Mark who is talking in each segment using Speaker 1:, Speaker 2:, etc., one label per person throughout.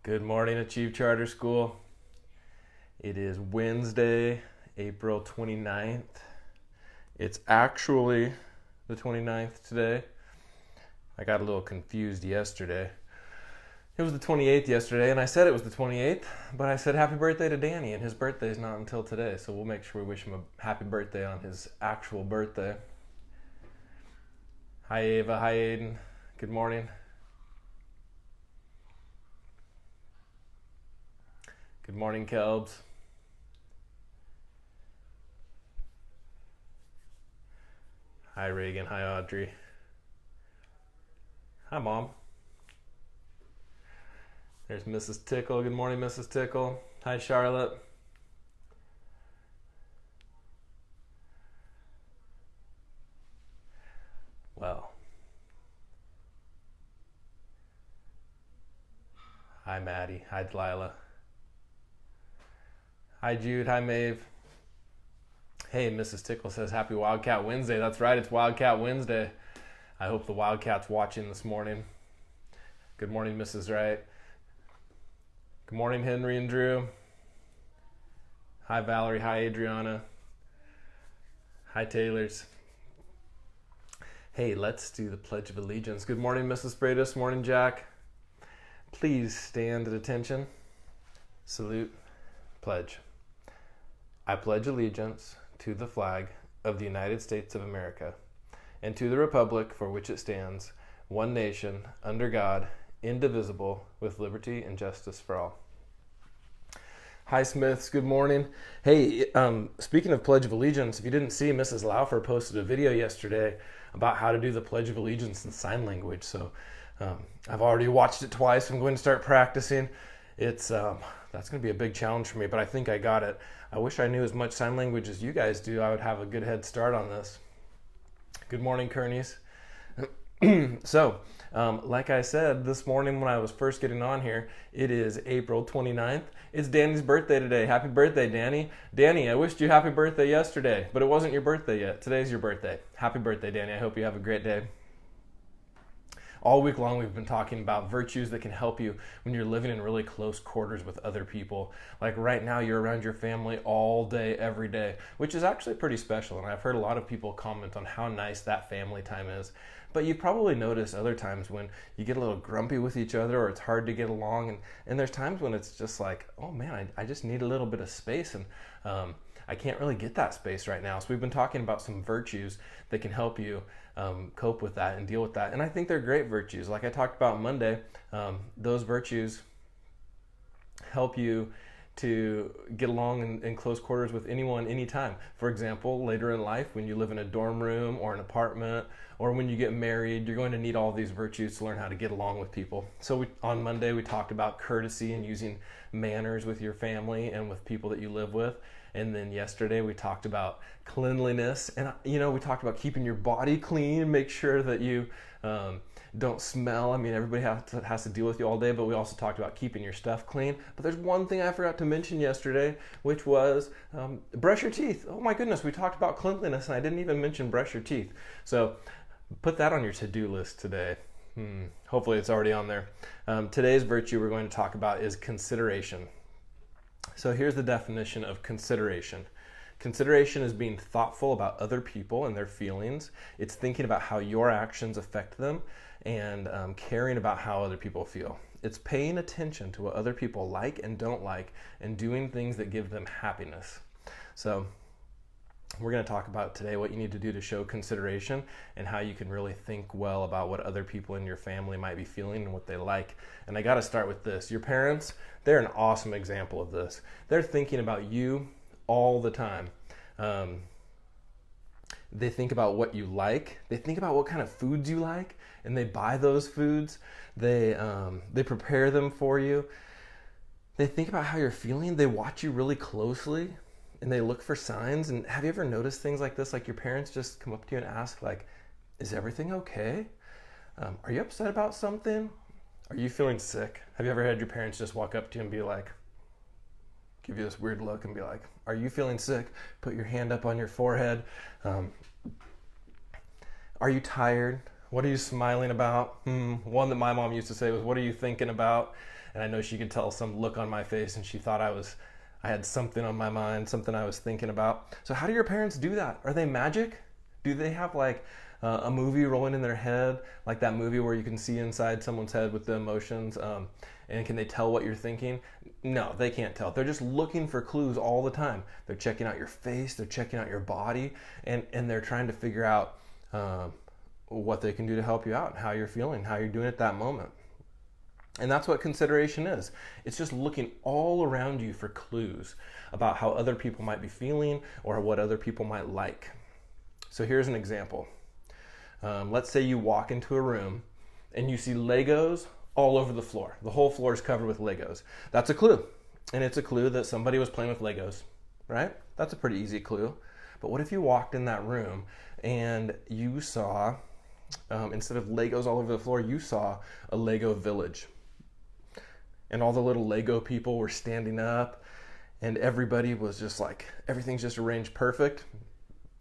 Speaker 1: Good morning, Achieve Charter School. It is Wednesday, April 29th. It's actually the 29th today. I got a little confused yesterday. It was the 28th yesterday, and I said it was the 28th, but I said happy birthday to Danny, and his birthday is not until today, so we'll make sure we wish him a happy birthday on his actual birthday. Hi, Ava. Hi, Aiden. Good morning. Good morning, Kelbs. Hi, Reagan. Hi, Audrey. Hi, Mom. There's Mrs. Tickle. Good morning, Mrs. Tickle. Hi, Charlotte. Well. Hi, Maddie. Hi, Delilah. Hi, Jude. Hi, Maeve. Hey, Mrs. Tickle says happy Wildcat Wednesday. That's right, it's Wildcat Wednesday. I hope the Wildcat's watching this morning. Good morning, Mrs. Wright. Good morning, Henry and Drew. Hi, Valerie. Hi, Adriana. Hi, Taylors. Hey, let's do the Pledge of Allegiance. Good morning, Mrs. Freitas. Morning, Jack. Please stand at attention. Salute. Pledge. I pledge allegiance to the flag of the United States of America and to the republic for which it stands, one nation, under God, indivisible, with liberty and justice for all. Hi, Smiths. Good morning. Hey, speaking of Pledge of Allegiance, if you didn't see, Mrs. Laufer posted a video yesterday about how to do the Pledge of Allegiance in sign language. So I've already watched it twice. I'm going to start practicing. It's that's going to be a big challenge for me, but I think I got it. I wish I knew as much sign language as you guys do. I would have a good head start on this. Good morning, Kearneys. So, like I said this morning when I was first getting on here, it is April 29th. It's Danny's birthday today. Happy birthday, Danny. Danny, I wished you happy birthday yesterday, but it wasn't your birthday yet. Today's your birthday. Happy birthday, Danny. I hope you have a great day. All week long, we've been talking about virtues that can help you when you're living in really close quarters with other people. Like right now, you're around your family all day, every day, which is actually pretty special. And I've heard a lot of people comment on how nice that family time is. But you probably notice other times when you get a little grumpy with each other or it's hard to get along. And there's times when it's just like, oh man, I just need a little bit of space. And I can't really get that space right now. So we've been talking about some virtues that can help you cope with that and deal with that. And I think they're great virtues. Like I talked about Monday, those virtues help you to get along in close quarters with anyone, anytime. For example, later in life, when you live in a dorm room or an apartment, or when you get married, you're going to need all these virtues to learn how to get along with people. So on Monday, we talked about courtesy and using manners with your family and with people that you live with. And then yesterday we talked about cleanliness, and we talked about keeping your body clean, make sure that you don't smell. I mean, everybody has to deal with you all day, but we also talked about keeping your stuff clean. But there's one thing I forgot to mention yesterday, which was brush your teeth. Oh my goodness, we talked about cleanliness, and I didn't even mention brush your teeth. So put that on your to-do list today. Hopefully it's already on there. Today's virtue we're going to talk about is consideration. So here's the definition of consideration. Consideration is being thoughtful about other people and their feelings. It's thinking about how your actions affect them and caring about how other people feel. It's paying attention to what other people like and don't like and doing things that give them happiness. So we're going to talk about today what you need to do to show consideration and how you can really think well about what other people in your family might be feeling and what they like. And I got to start with this. Your parents, they're an awesome example of this. They're thinking about you all the time. They think about what you like. They think about what kind of foods you like, and they buy those foods. They prepare them for you. They think about how you're feeling. They watch you really closely. And they look for signs. And have you ever noticed things like this? Like your parents just come up to you and ask, like, is everything okay? Are you upset about something? Are you feeling sick? Have you ever had your parents just walk up to you and be like, give you this weird look and be like, are you feeling sick? Put your hand up on your forehead. Are you tired? What are you smiling about? One that my mom used to say was, what are you thinking about? And I know she could tell some look on my face and she thought I had something on my mind, something I was thinking about. So how do your parents do that? Are they magic? Do they have like a movie rolling in their head, like that movie where you can see inside someone's head with the emotions? And can they tell what you're thinking? No, they can't tell. They're just looking for clues all the time. They're checking out your face, they're checking out your body, and they're trying to figure out what they can do to help you out, how you're feeling, how you're doing at that moment. And that's what consideration is. It's just looking all around you for clues about how other people might be feeling or what other people might like. So here's an example. Let's say you walk into a room and you see Legos all over the floor. The whole floor is covered with Legos. That's a clue. And it's a clue that somebody was playing with Legos, right? That's a pretty easy clue. But what if you walked in that room and you saw, instead of Legos all over the floor, you saw a Lego village. And all the little Lego people were standing up and everybody was just like, everything's just arranged perfect.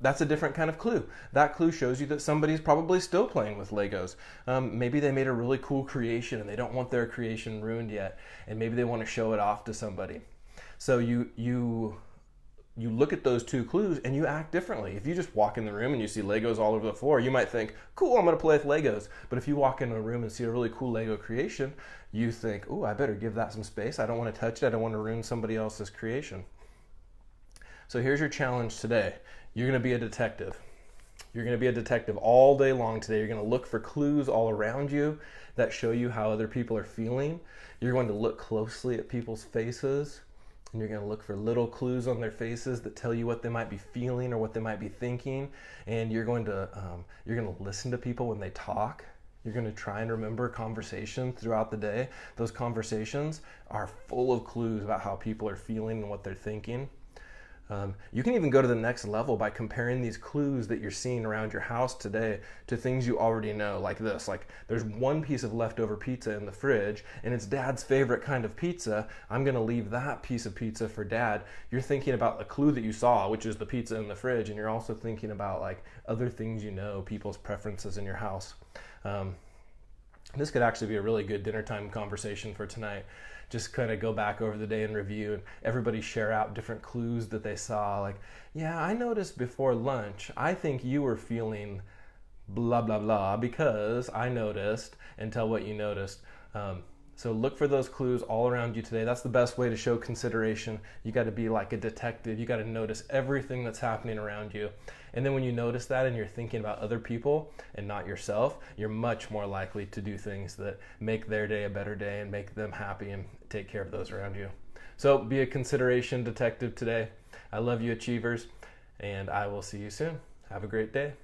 Speaker 1: That's a different kind of clue. That clue shows you that somebody's probably still playing with Legos. Maybe they made a really cool creation and they don't want their creation ruined yet. And maybe they want to show it off to somebody. So you look at those two clues and you act differently. If you just walk in the room and you see Legos all over the floor, you might think, cool, I'm going to play with Legos. But if you walk into a room and see a really cool Lego creation, you think, oh, I better give that some space. I don't want to touch it. I don't want to ruin somebody else's creation. So here's your challenge today. You're going to be a detective. You're going to be a detective all day long today. You're going to look for clues all around you that show you how other people are feeling. You're going to look closely at people's faces. And you're going to look for little clues on their faces that tell you what they might be feeling or what they might be thinking. And you're going to listen to people when they talk. You're going to try and remember conversations throughout the day. Those conversations are full of clues about how people are feeling and what they're thinking. You can even go to the next level by comparing these clues that you're seeing around your house today to things you already know, like this. Like, there's one piece of leftover pizza in the fridge, and it's Dad's favorite kind of pizza. I'm going to leave that piece of pizza for Dad. You're thinking about the clue that you saw, which is the pizza in the fridge, and you're also thinking about like other things you know, people's preferences in your house. This could actually be a really good dinner time conversation for tonight. Just kind of go back over the day and review, and everybody share out different clues that they saw. Like, yeah, I noticed before lunch, I think you were feeling blah, blah, blah, because I noticed, and tell what you noticed. So look for those clues all around you today. That's the best way to show consideration. You got to be like a detective. You got to notice everything that's happening around you. And then when you notice that and you're thinking about other people and not yourself, you're much more likely to do things that make their day a better day and make them happy and take care of those around you. So be a consideration detective today. I love you, achievers, and I will see you soon. Have a great day.